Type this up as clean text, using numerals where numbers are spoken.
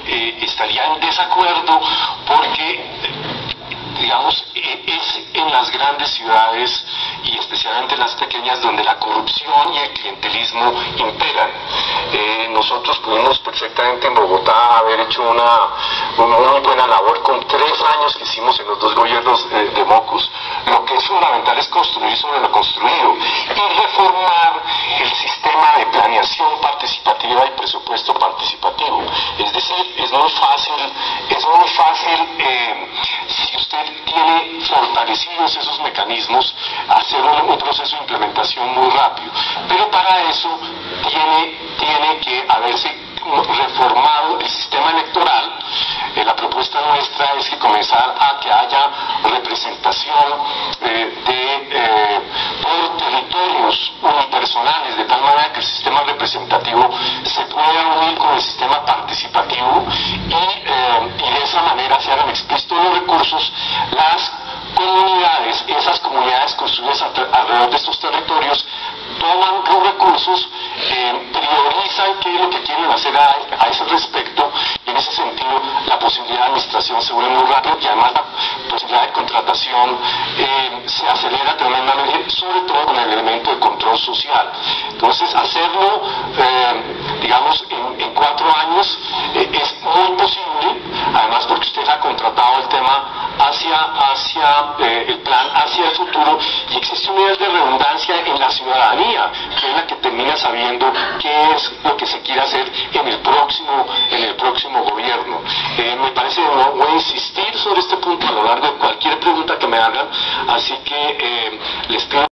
estaría en desacuerdo porque, digamos, es en las grandes ciudades y especialmente en las pequeñas donde la corrupción y el clientelismo imperan. Nosotros pudimos perfectamente en Bogotá haber hecho una muy buena labor con 3 años que hicimos en los 2 gobiernos de Mocus. Lo que es fundamental es construir sobre lo construido y reformar el sistema de planeación participativa y presupuesto participativo. Es decir, es muy fácil si usted tiene fortalecidos esos mecanismos, hacer un proceso de implementación muy rápido. Pero para eso tiene que haberse reformado el sistema electoral. La propuesta nuestra es que comenzar a que haya representación por territorios unipersonales, de tal manera que el sistema representativo se pueda unir con el sistema participativo y de esa manera se hagan explícitos los recursos. Las comunidades, esas comunidades construidas alrededor de estos territorios, toman los recursos, priorizan qué es lo que quieren hacer a ese respecto, y en ese sentido la posibilidad de administración se vuelve muy rápido y además la posibilidad de contratación se acelera tremendamente, sobre todo con el elemento de control social. Entonces hacerlo, digamos, en 4 años es muy posible, además porque usted ha contratado el tema hacia el plan, hacia el futuro, y existe un nivel de redundancia en la ciudadanía, que es la que termina sabiendo qué es lo que se quiere hacer en el próximo gobierno. Me parece, voy a insistir sobre este punto a lo largo de cualquier pregunta que me hagan, así que les pido